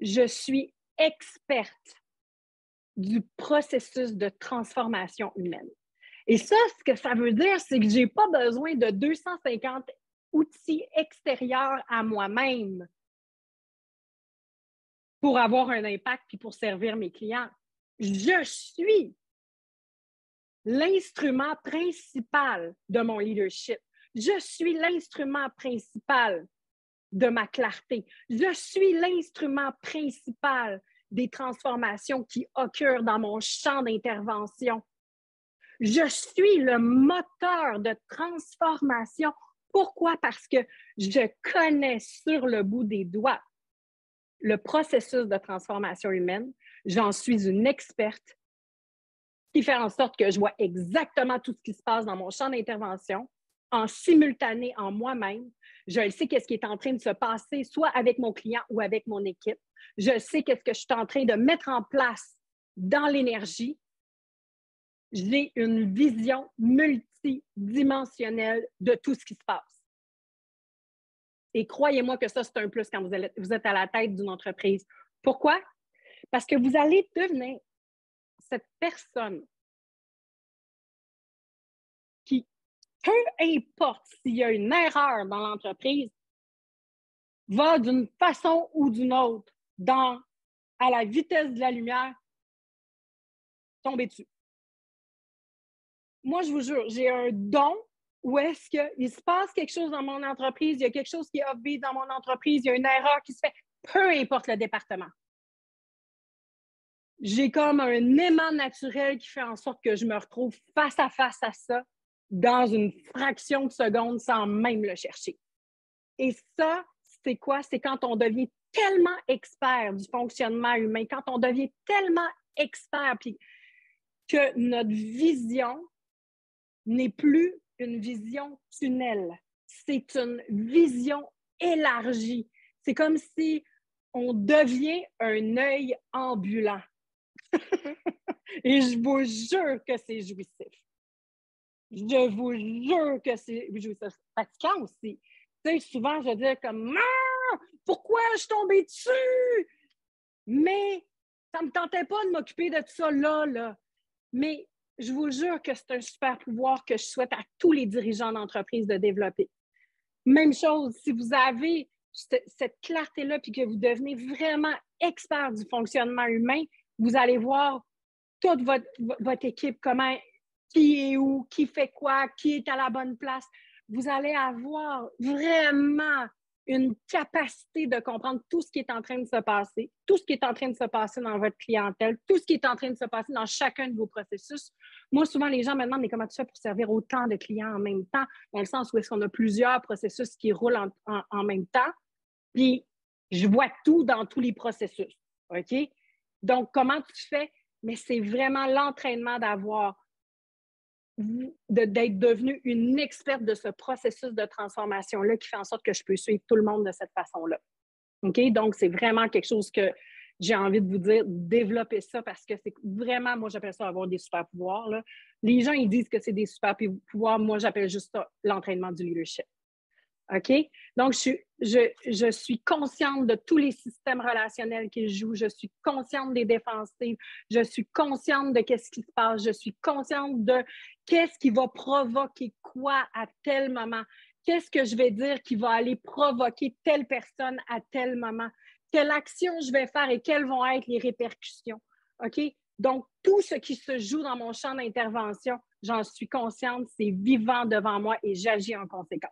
je suis experte du processus de transformation humaine. Et ça, ce que ça veut dire, c'est que je n'ai pas besoin de 250 outils extérieurs à moi-même pour avoir un impact puis pour servir mes clients. Je suis l'instrument principal de mon leadership. Je suis l'instrument principal de ma clarté. Je suis l'instrument principal des transformations qui occurrent dans mon champ d'intervention. Je suis le moteur de transformation. Pourquoi? Parce que je connais sur le bout des doigts le processus de transformation humaine. J'en suis une experte qui fait en sorte que je vois exactement tout ce qui se passe dans mon champ d'intervention en simultané en moi-même. Je sais qu'est-ce qui est en train de se passer, soit avec mon client ou avec mon équipe. Je sais qu'est-ce que je suis en train de mettre en place dans l'énergie. J'ai une vision multidimensionnelle de tout ce qui se passe. Et croyez-moi que ça, c'est un plus quand vous êtes à la tête d'une entreprise. Pourquoi? Parce que vous allez devenir cette personne qui, peu importe s'il y a une erreur dans l'entreprise, va d'une façon ou d'une autre, à la vitesse de la lumière, tomber dessus. Moi, je vous jure, j'ai un don où est-ce qu'il se passe quelque chose dans mon entreprise, il y a quelque chose qui est obvious dans mon entreprise, il y a une erreur qui se fait, peu importe le département. J'ai comme un aimant naturel qui fait en sorte que je me retrouve face à ça dans une fraction de seconde sans même le chercher. Et ça, c'est quoi? C'est quand on devient tellement expert du fonctionnement humain, quand on devient tellement expert que notre vision n'est plus une vision tunnel. C'est une vision élargie. C'est comme si on devient un œil ambulant. Et je vous jure que c'est jouissif. Je vous jure que c'est jouissif. Fatigant aussi. Tu sais, souvent, je dis comme ah, « Pourquoi je suis tombée dessus? » Mais ça ne me tentait pas de m'occuper de tout ça là. Mais je vous jure que c'est un super pouvoir que je souhaite à tous les dirigeants d'entreprise de développer. Même chose, si vous avez cette clarté-là puis que vous devenez vraiment expert du fonctionnement humain, vous allez voir toute votre équipe, qui est où, qui fait quoi, qui est à la bonne place. Vous allez avoir vraiment une capacité de comprendre tout ce qui est en train de se passer, tout ce qui est en train de se passer dans votre clientèle, tout ce qui est en train de se passer dans chacun de vos processus. Moi, souvent, les gens me demandent « Mais comment tu fais pour servir autant de clients en même temps? » Dans le sens où est-ce qu'on a plusieurs processus qui roulent en même temps. Puis, je vois tout dans tous les processus. OK? Donc, comment tu fais? Mais c'est vraiment l'entraînement d'être devenue une experte de ce processus de transformation-là qui fait en sorte que je peux suivre tout le monde de cette façon-là. OK? Donc, c'est vraiment quelque chose que j'ai envie de vous dire, développer ça parce que c'est vraiment, moi, j'appelle ça avoir des super pouvoirs. Là. Les gens, ils disent que c'est des super pouvoirs. Moi, j'appelle juste ça l'entraînement du leadership. OK? Donc, je suis consciente de tous les systèmes relationnels qu'ils jouent. Je suis consciente des défensives. Je suis consciente de qu'est-ce qui se passe. Je suis consciente de qu'est-ce qui va provoquer quoi à tel moment. Qu'est-ce que je vais dire qui va aller provoquer telle personne à tel moment. Quelle action je vais faire et quelles vont être les répercussions. OK? Donc, tout ce qui se joue dans mon champ d'intervention, j'en suis consciente, c'est vivant devant moi et j'agis en conséquence.